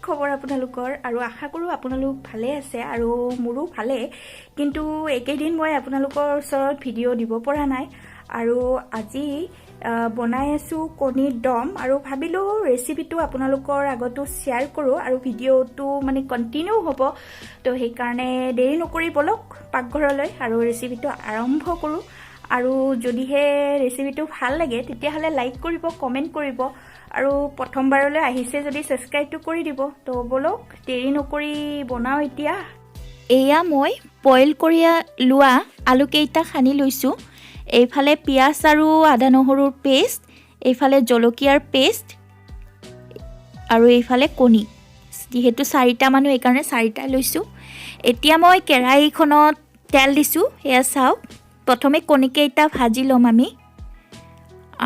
খবৰ আপোনালোকৰ আৰু আশা কৰোঁ আপোনালোক ভালে আছে আৰু মোৰো ভালে কিন্তু একেদিন মই আপোনালোকৰ ওচৰত ভিডিঅ' দিব পৰা নাই আৰু আজি বনাই আছো কণীৰ দম আৰু ভাবিলোঁ ৰেচিপিটো আপোনালোকৰ আগতো শ্বেয়াৰ কৰোঁ আৰু ভিডিঅ'টো মানে কন্টিনিউ হ'ব তো সেইকাৰণে দেৰি নকৰি বলক পাকঘৰলৈ আৰু ৰেচিপিটো আৰম্ভ কৰোঁ আৰু যদিহে ৰেচিপিটো ভাল লাগে তেতিয়াহ'লে লাইক কৰিব কমেণ্ট কৰিব আৰু প্ৰথমবাৰলৈ আহিছে যদি সাবস্ক্ৰাইবটো কৰি দিব তো বলক দেৰি নকৰি বনাও এতিয়া এয়া মই বইল কৰি লোৱা আলু কেইটা খানি লৈছো এইফালে পিয়াজ আৰু আদা নহৰুৰ পেষ্ট এইফালে জলকীয়াৰ পেষ্ট আৰু এইফালে কণী যেহেতু 4টা মানুহ এই কাৰণে 4টা লৈছো এতিয়া মই কেৰাহীখনত তেল দিছো এয়া চাওক প্ৰথমে কণী কেইটা ভাজি লম আমি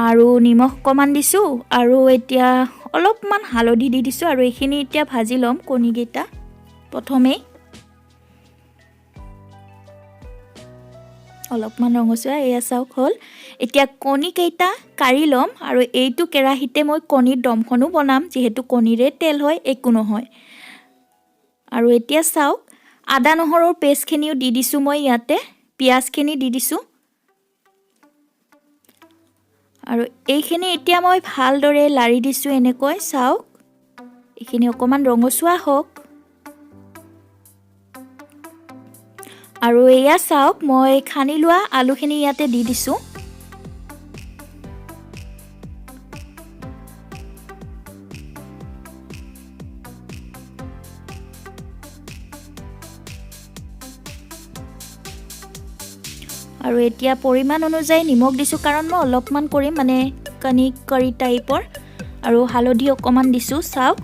আৰু নিমখ কমান দিছো আৰু এতিয়া অলপমান হালধি দি দিছো আৰু এইখিনি এতিয়া ভাজি লম কণী কেইটা প্ৰথমে অলপমান ৰঙচুৱা এয়া চাওক হল এতিয়া কণী কেইটা কাৰি লম আৰু এইটো কেৰাহীতে মই কণীৰ দমখনো বনাম যেহেতু কণীৰে তেল হয় একো নহয় আৰু এতিয়া চাওক আদা নহৰুৰ পেষ্টখিনিও দি দিছো মই ইয়াতে পিয়াজখিনি দি দিছো আৰু এইখিনি এতিয়া মই ভালদৰে লাৰি দিছো এনেকৈ চাওক এইখিনি অকমান ৰঙচুৱা হওক আৰু এয়া চাওক মই খানি লোৱা আলুখিনি ইয়াতে দি দিছো আৰু এতিয়া পৰিমাণ অনুযায়ী নিমখ দিছো কাৰণ মই অলপমান কৰিম মানে কণী কাৰি টাইপৰ আৰু হালধি অকমান দিছো চাওক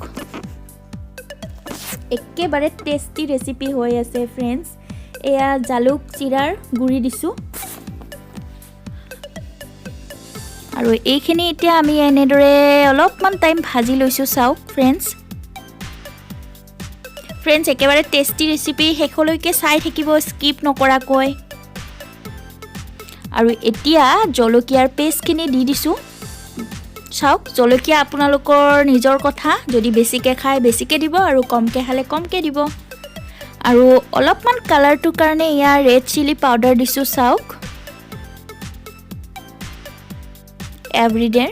একেবাৰে টেস্টি ৰেচিপি হৈ আছে ফ্ৰেন্ডছ এয়া জালুক জিৰাৰ গুৰি দিছো আৰু এইখিনি এতিয়া আমি এনেদৰে অলপমান টাইম ভাজি লৈছো চাওক ফ্ৰেন্ডছ একেবাৰে টেস্টি ৰেচিপি শেষলৈকে চাই থাকিব স্কিপ নকৰাকৈ আৰু এতিয়া জলকীয়াৰ পেষ্টখিনি দি দিছো চাওক জলকীয়া আপোনালোকৰ নিজৰ কথা যদি বেছিকে খায় বেছিকে দিব আৰু কমকে খালে কমকে দিব আৰু অলপমান কালাৰটোৰ কাৰণে ইয়াৰ ৰেড চিলি পাউডাৰ দিছো চাওক এভৰিডে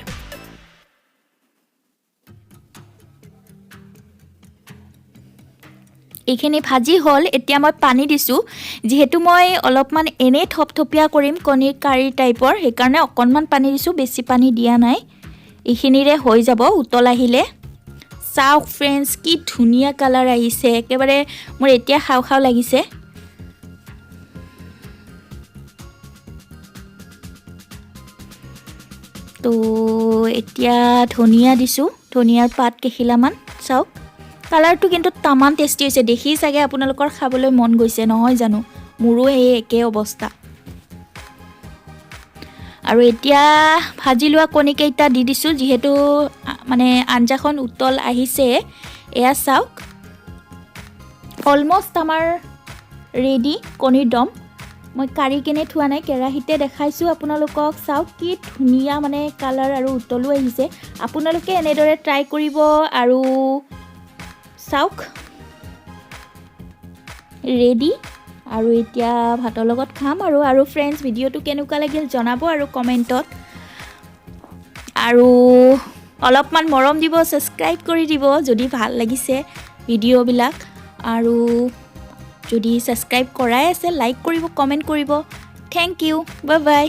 এইখিনি ভাজি হল এতিয়া মই পানী দিছো যেহেতু মই অলপমান এনে থপথপিয়া কৰিম কণীৰ কাৰি টাইপৰ সেইকাৰণে অকনমান পানী দিছো বেছি পানী দিয়া নাই এইখিনিৰে হৈ যাব উতল আহিলে চাওক ফ্ৰেন্ডছ কি ধুনিয়া কালাৰ আহিছে একেবাৰে মোৰ এতিয়া খাও খাও লাগিছে তো এতিয়া ধনিয়া দিছো ধনিয়াৰ পাত কেখিলামান চাওক কালাৰটো কিন্তু তামান টেস্টি হৈছে দেখি চাগে আপোনালোকৰ খাবলৈ মন গৈছে নহয় জানো মোৰো এই একে অৱস্থা আৰু এতিয়া ভাজি লোৱা কণী কেইটা দি দিছো যেহেতু মানে আঞ্জাখন উতল আহিছে এয়া চাওক অলমোস্ট আমাৰ ৰেডি কণীৰ দম মই কাৰি কিনে থোৱা নাই কেৰাহীতে দেখাইছো আপোনালোকক চাওক কি ধুনিয়া মানে কালাৰ আৰু উতলো আহিছে আপোনালোকে এনেদৰে ট্ৰাই কৰিব আৰু চাওক ৰেডি আৰু এতিয়া ভাতৰ লগত খাম আৰু ফ্ৰেন্ডছ ভিডিঅ'টো কেনেকুৱা লাগিল জনাব আৰু কমেণ্টত আৰু অলপমান মৰম দিব সাবস্ক্ৰাইব কৰি দিব যদি ভাল লাগিছে ভিডিঅ'বিলাক আৰু যদি সাবস্ক্ৰাইব কৰাই আছে লাইক কৰিব কমেণ্ট কৰিব থ্যাংক ইউ বাই বাই